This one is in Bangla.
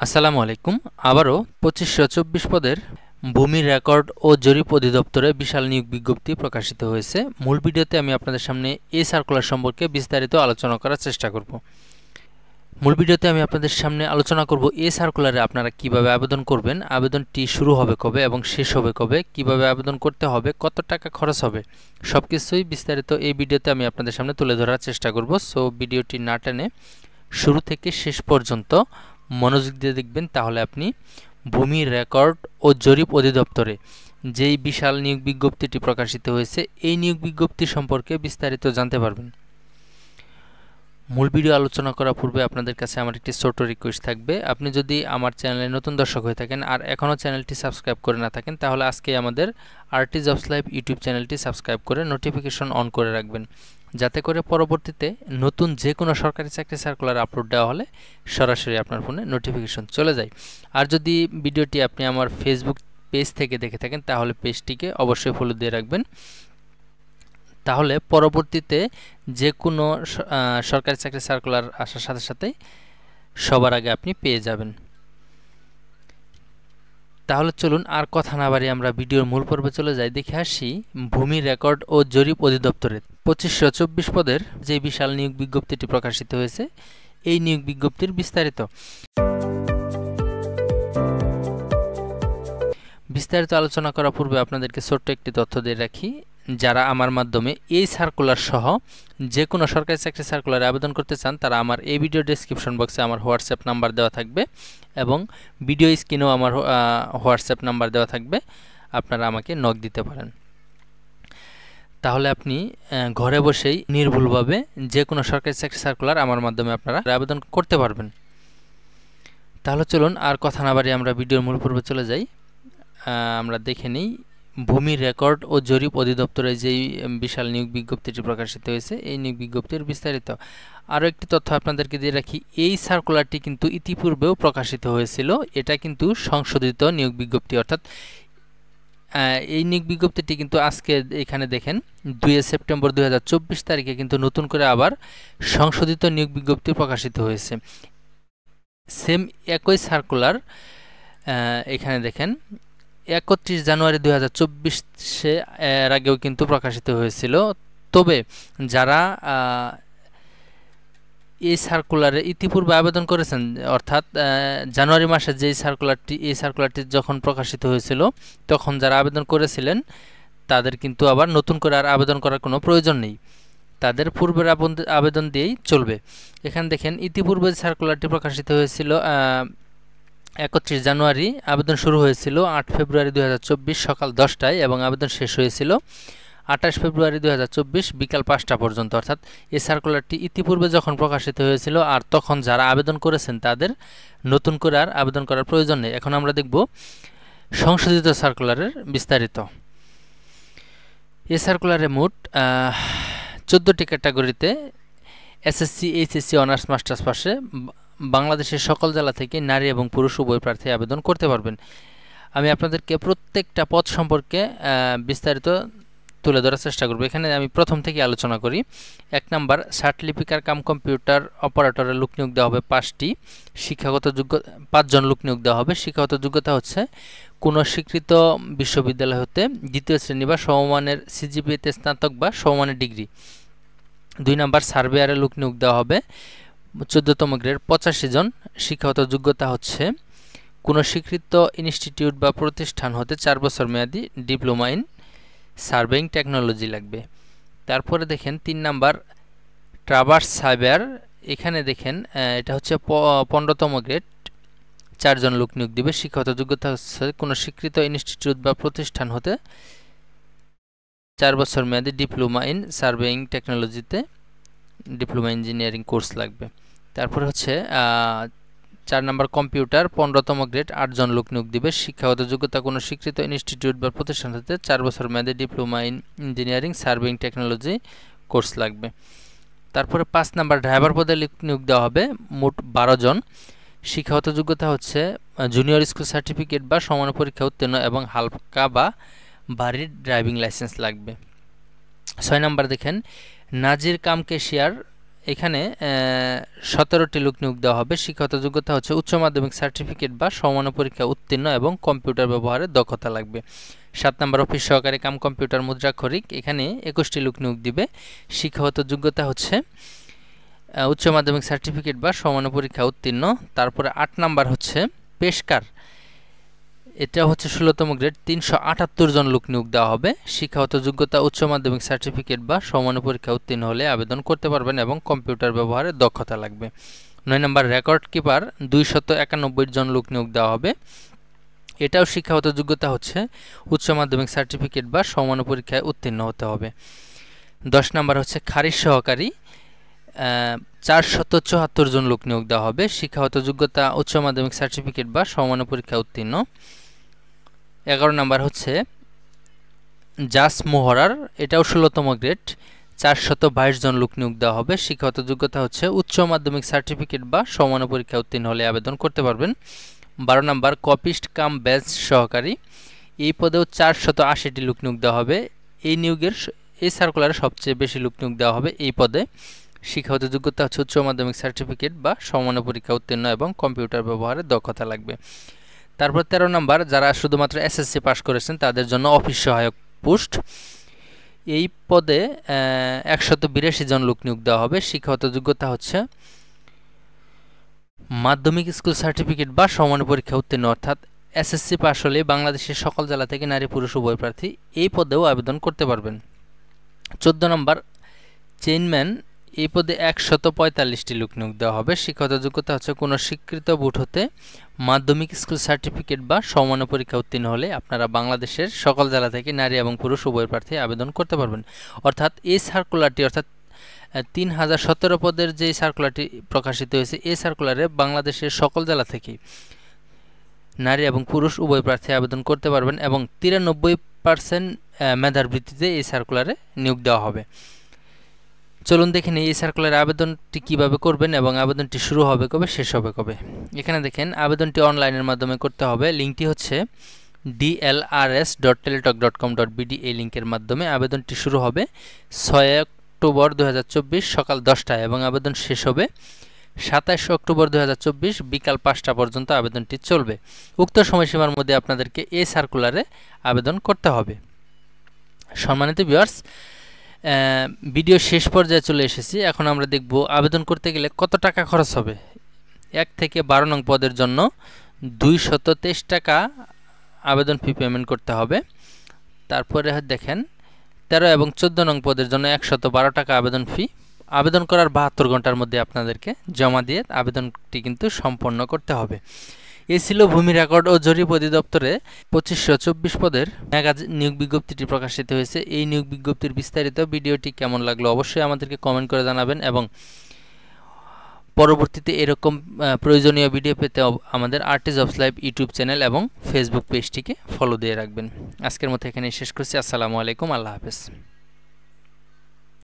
আসসালামু আলাইকুম। আবারও 2524 পদের ভূমি রেকর্ড ও জরিপ অধিদপ্তরে বিশাল নিয়োগ বিজ্ঞপ্তি প্রকাশিত হয়েছে। মূল ভিডিওতে আমি আপনাদের সামনে এই সার্কুলার সম্পর্কে বিস্তারিত আলোচনা করার চেষ্টা করব। মূল ভিডিওতে আমি আপনাদের সামনে আলোচনা করব এই সার্কুলারে আপনারা কিভাবে আবেদন করবেন, আবেদনটি শুরু হবে কবে এবং শেষ হবে কবে, কিভাবে আবেদন করতে হবে, কত টাকা খরচ হবে, সবকিছুই বিস্তারিত এই ভিডিওতে আমি আপনাদের সামনে তুলে ধরার চেষ্টা করব। সো ভিডিওটি না টেনে শুরু থেকে শেষ পর্যন্ত মনোযোগ দিয়ে দেখবেন, তাহলে আপনি ভূমি রেকর্ড ও জরিপ অধিদপ্তরে যেই বিশাল নিয়োগ বিজ্ঞপ্তিটি প্রকাশিত হয়েছে এই নিয়োগ বিজ্ঞপ্তি সম্পর্কে বিস্তারিত জানতে পারবেন। মূল ভিডিও আলোচনা করার পূর্বে আপনাদের কাছে আমার একটি ছোট রিকোয়েস্ট থাকবে, আপনি যদি আমার চ্যানেলে নতুন দর্শক হয়ে থাকেন আর এখনও চ্যানেলটি সাবস্ক্রাইব করে না থাকেন, তাহলে আজকে আমাদের আরটি জবস লাইভ ইউটিউব চ্যানেলটি সাবস্ক্রাইব করে নোটিফিকেশন অন করে রাখবেন, যাতে করে পরবর্তীতে নতুন যে কোনো সরকারি চাকরি সার্কুলার আপলোড দেওয়া হলে সরাসরি আপনার ফোনে নোটিফিকেশন চলে যায়। আর যদি ভিডিওটি আপনি আমার ফেসবুক পেজ থেকে দেখে থাকেন, তাহলে পেজটিকে অবশ্যই ফলো দিয়ে রাখবেন, তাহলে পরবর্তীতে যে কোনো সরকারি চাকরি সার্কুলার আসার সাথে সাথেই সবার আগে আপনি পেয়ে যাবেন। তাহলে চলুন আর কথা না বাড়িয়ে আমরা ভিডিওর মূল পর্বে চলে যাই। দেখে আসি ভূমি রেকর্ড ও জরিপ অধিদপ্তরের 2524 পদের যে বিশাল নিয়োগ বিজ্ঞপ্তিটি প্রকাশিত হয়েছে এই নিয়োগ বিজ্ঞপ্তির বিস্তারিত আলোচনা করার পূর্বে আপনাদেরকে ছোট্ট একটি তথ্য দিয়ে রাখি, যারা আমার মাধ্যমে এই সার্কুলার সহ যে কোনো সরকারি চাকরি সার্কুলারে আবেদন করতে চান, তারা আমার এই ভিডিও ডেসক্রিপশন বক্সে আমার হোয়াটসঅ্যাপ নাম্বার দেওয়া থাকবে এবং ভিডিও স্ক্রিনেও আমার হোয়াটসঅ্যাপ নাম্বার দেওয়া থাকবে, আপনারা আমাকে নক দিতে পারেন। তাহলে আপনি ঘরে বসেই নির্ভুলভাবে যে কোনো সরকারি চাকরি সার্কুলার আমার মাধ্যমে আপনারা আবেদন করতে পারবেন। তাহলে চলুন আর কথা না বাড়িয়ে আমরা ভিডিওর মূল পর্বে চলে যাই। আমরা দেখে নিই ভূমি রেকর্ড ও জরিপ অধিদপ্তরে যেই বিশাল নিয়োগ বিজ্ঞপ্তিটি প্রকাশিত হয়েছে এই নিয়োগ বিজ্ঞপ্তির বিস্তারিত। আরও একটি তথ্য আপনাদেরকে দিয়ে রাখি, এই সার্কুলারটি কিন্তু ইতিপূর্বেও প্রকাশিত হয়েছিল, এটা কিন্তু সংশোধিত নিয়োগ বিজ্ঞপ্তি, অর্থাৎ এই নিয়োগ বিজ্ঞপ্তিটি কিন্তু আজকে এখানে দেখেন 2 সেপ্টেম্বর 2024 তারিখে কিন্তু নতুন করে আবার সংশোধিত নিয়োগ বিজ্ঞপ্তি প্রকাশিত হয়েছে। সেম একই সার্কুলার এখানে দেখেন 31 জানুয়ারি 2024 এর আগেও কিন্তু প্রকাশিত হয়েছিল। তবে যারা এই সার্কুলারে ইতিপূর্বে আবেদন করেছেন, অর্থাৎ জানুয়ারি মাসে যেই সার্কুলারটি যখন প্রকাশিত হয়েছিল তখন যারা আবেদন করেছিলেন তাদের কিন্তু আবার নতুন করে আর আবেদন করার কোনো প্রয়োজন নেই, তাদের পূর্বের আবেদন দিয়েই চলবে। এখানে দেখেন ইতিপূর্বে সার্কুলারটি প্রকাশিত হয়েছিল 31 জানুয়ারি, আবেদন শুরু হয়েছিল 8 ফেব্রুয়ারি 2024 সকাল 10টায় এবং আবেদন শেষ হয়েছিল 28 ফেব্রুয়ারি 2024 বিকাল 5টা পর্যন্ত। অর্থাৎ এই সার্কুলারটি ইতিপূর্বে যখন প্রকাশিত হয়েছিল আর তখন যারা আবেদন করেছেন তাদের নতুন করে আর আবেদন করার প্রয়োজন নেই। এখন আমরা দেখব সংশোধিত সার্কুলারের বিস্তারিত। এই সার্কুলারে মোট 14টি ক্যাটাগরিতে এসএসসি, এইচএসসি, অনার্স, মাস্টার্স পাশে বাংলাদেশের সকল জেলা থেকে নারী এবং পুরুষ উভয় প্রার্থী আবেদন করতে পারবেন। আমি আপনাদেরকে প্রত্যেকটা পদ সম্পর্কে বিস্তারিত তুলে ধরার চেষ্টা করব। এখানে আমি প্রথম থেকে আলোচনা করি। 1 নাম্বার সার্টিফিকার কাম কম্পিউটার অপারেটরের লোক নিয়োগ দেওয়া হবে 5টি, শিক্ষাগত যোগ্যতা 5 জন লোক নিয়োগ দেওয়া হবে। শিক্ষাগত যোগ্যতা হচ্ছে কোনো স্বীকৃত বিশ্ববিদ্যালয় হতে 2য় শ্রেণী বা সমমানের সিজিপিএতে স্নাতক বা সমমানের ডিগ্রি। 2 নাম্বার সার্ভেয়ারের লোক নিয়োগ দেওয়া হবে 14তম গ্রেড 85 জন। শিক্ষাগত যোগ্যতা হচ্ছে কোনো স্বীকৃত ইনস্টিটিউট বা প্রতিষ্ঠান হতে 4 বছর মেয়াদী ডিপ্লোমা ইন সার্ভেইং টেকনোলজি লাগবে। তারপরে দেখেন 3 নাম্বার ট্রাভার্স সার্ভেয়ার, এখানে দেখেন এটা হচ্ছে 15তম গ্রেড 4 জন লোক নিয়োগ দিবে। শিক্ষাগত যোগ্যতা হচ্ছে কোনো স্বীকৃত ইনস্টিটিউট বা প্রতিষ্ঠান হতে 4 বছর মেয়াদী ডিপ্লোমা ইন সার্ভেইং টেকনোলজিতে ডিপ্লোমা ইঞ্জিনিয়ারিং কোর্স লাগবে। তারপর হচ্ছে 4 নাম্বার কম্পিউটার 15তম গ্রেড 8 জন লোক নিয়োগ দিবে। শিক্ষাগত যোগ্যতা কোনো স্বীকৃত ইনস্টিটিউট বা প্রতিষ্ঠান হতে 4 বছর মেয়াদী diploma in engineering surveying technology course লাগবে। তারপরে 5 নাম্বার ড্রাইভার পদে নিয়োগ দেওয়া হবে মোট 12 জন। শিক্ষাগত যোগ্যতা হচ্ছে জুনিয়র স্কুল সার্টিফিকেট বা সমান পরীক্ষা উত্তীর্ণ এবং হালকা বা ভারী ড্রাইভিং লাইসেন্স লাগবে। 6 নাম্বার দেখেন নাজির কাম ক্যাশিয়ার এখানে 17টি লোক নিয়োগ দেওয়া হবে। শিক্ষাগত যোগ্যতা হচ্ছে উচ্চ মাধ্যমিক সার্টিফিকেট বা সমমানের পরীক্ষা উত্তীর্ণ এবং কম্পিউটার ব্যবহারে দক্ষতা লাগবে। 7 নম্বর অফিস সহকারী কাম কম্পিউটার মুদ্রাক্ষরিক, এখানে 21টি লোক নিয়োগ দিবে। শিক্ষাগত যোগ্যতা হচ্ছে উচ্চ মাধ্যমিক সার্টিফিকেট বা সমমানের পরীক্ষা উত্তীর্ণ। তারপরে 8 নাম্বার হচ্ছে পেশকার, এটা হচ্ছে 16তম গ্রেড, 378 জন লোক নিয়োগ দেওয়া হবে। শিক্ষাগত যোগ্যতা উচ্চ মাধ্যমিক সার্টিফিকেট বা সমমানের পরীক্ষা উত্তীর্ণ হলে আবেদন করতে পারবেন এবং কম্পিউটার ব্যবহারে দক্ষতা লাগবে। 9 নম্বর রেকর্ড কিপার, 291 জন লোক নিয়োগ দেওয়া হবে। এটাও শিক্ষাগত যোগ্যতা হচ্ছে উচ্চ মাধ্যমিক সার্টিফিকেট বা সমমানের পরীক্ষায় উত্তীর্ণ হতে হবে। 10 নম্বর হচ্ছে খারিজ সহকারী, 474 জন লোক নিয়োগ দেওয়া হবে। শিক্ষাগত যোগ্যতা উচ্চ মাধ্যমিক সার্টিফিকেট বা সমমানের পরীক্ষা উত্তীর্ণ। 11 নম্বর হচ্ছে জাস মোহরার, এটাও 16তম গ্রেড, 422 জন লোক নিয়োগ দেওয়া হবে। শিক্ষাগত যোগ্যতা হচ্ছে উচ্চ মাধ্যমিক সার্টিফিকেট বা সমমানের পরীক্ষা উত্তীর্ণ হলে আবেদন করতে পারবেন। 12 নম্বর কপিস্ট কাম ব্যাচ সহকারী, এই পদেও 480টি লোক নিয়োগ দেওয়া হবে। এই সার্কুলারে সবচেয়ে বেশি লোক নিয়োগ দেওয়া হবে এই পদে। শিক্ষাগত যোগ্যতা হচ্ছে উচ্চ মাধ্যমিক সার্টিফিকেট বা সমমানের পরীক্ষা উত্তীর্ণ এবং কম্পিউটার ব্যবহারে দক্ষতা লাগবে। তারপর 13 নম্বর যারা শুধুমাত্র এসএসসি পাস করেছেন তাদের জন্য অফিস সহায়ক পোস্ট, এই পদে 182 জন লোক নিয়োগ দেওয়া হবে। শিক্ষাগত যোগ্যতা হচ্ছে মাধ্যমিক স্কুল সার্টিফিকেট বা সমমানের পরীক্ষা উত্তীর্ণ, অর্থাৎ এসএসসি পাস হলে বাংলাদেশের সকল জেলা থেকে নারী পুরুষ উভয় প্রার্থী এই পদেও আবেদন করতে পারবেন। 14 নম্বর চেইনম্যান, এই পদে 145টি লোক নিয়োগ দেওয়া হবে। শিক্ষাগত যোগ্যতা হচ্ছে কোনো স্বীকৃত বোর্ড হতে মাধ্যমিক স্কুল সার্টিফিকেট বা সমমানের পরীক্ষা উত্তীর্ণ হলে আপনারা বাংলাদেশের সকল জেলা থেকে নারী এবং পুরুষ উভয় প্রার্থী আবেদন করতে পারবেন। অর্থাৎ এই সার্কুলারটি, অর্থাৎ 3017 পদের যে সার্কুলারটি প্রকাশিত হয়েছে, এই সার্কুলারে বাংলাদেশের সকল জেলা থেকে নারী এবং পুরুষ উভয় প্রার্থী আবেদন করতে পারবেন এবং 93% মেধার ভিত্তিতে এই সার্কুলারে নিয়োগ দেওয়া হবে। চলুন দেখে নিই এই সার্কুলার আবেদনটি কিভাবে করবেন এবং আবেদনটি শুরু হবে কবে, শেষ হবে কবে। এখানে দেখেন আবেদনটি অনলাইনের মাধ্যমে করতে হবে। লিঙ্কটি হচ্ছে dlrs.teletalk.com.bd, এই লিঙ্কের মাধ্যমে আবেদনটি শুরু হবে 6 অক্টোবর 2024 সকাল 10টায় এবং আবেদন শেষ হবে 27 অক্টোবর 2024 বিকাল 5টা পর্যন্ত আবেদনটি চলবে। উক্ত সময়সীমার মধ্যে আপনাদেরকে এই সার্কুলারে আবেদন করতে হবে। সম্মানিত ভিউয়ার্স, ভিডিও শেষ পর্যায়ে চলে এসেছি। এখন আমরা দেখব আবেদন করতে গেলে কত টাকা খরচ হবে। 1 থেকে 12 নং পদের জন্য 223 টাকা আবেদন ফি পেমেন্ট করতে হবে। তারপরে দেখেন 13 এবং 14 নং পদের জন্য 112 টাকা আবেদন ফি। আবেদন করার 72 ঘন্টার মধ্যে আপনাদেরকে জমা দিয়ে আবেদনটি কিন্তু সম্পন্ন করতে হবে। এই ছিল ভূমি রেকর্ড ও জরিপ অধিদপ্তরে 2524 পদের নিয়োগ বিজ্ঞপ্তিটি প্রকাশিত হয়েছে। এই নিয়োগ বিজ্ঞপ্তির বিস্তারিত ভিডিওটি কেমন লাগলো অবশ্যই আমাদেরকে কমেন্ট করে জানাবেন এবং পরবর্তীতে এরকম প্রয়োজনীয় ভিডিও পেতে আমাদের RT jobs live YouTube channel এবং ফেসবুক পেজটিকে ফলো দিয়ে রাখবেন। আজকের মতো এখানে শেষ করছি। আসসালামু আলাইকুম, আল্লাহ হাফেজ।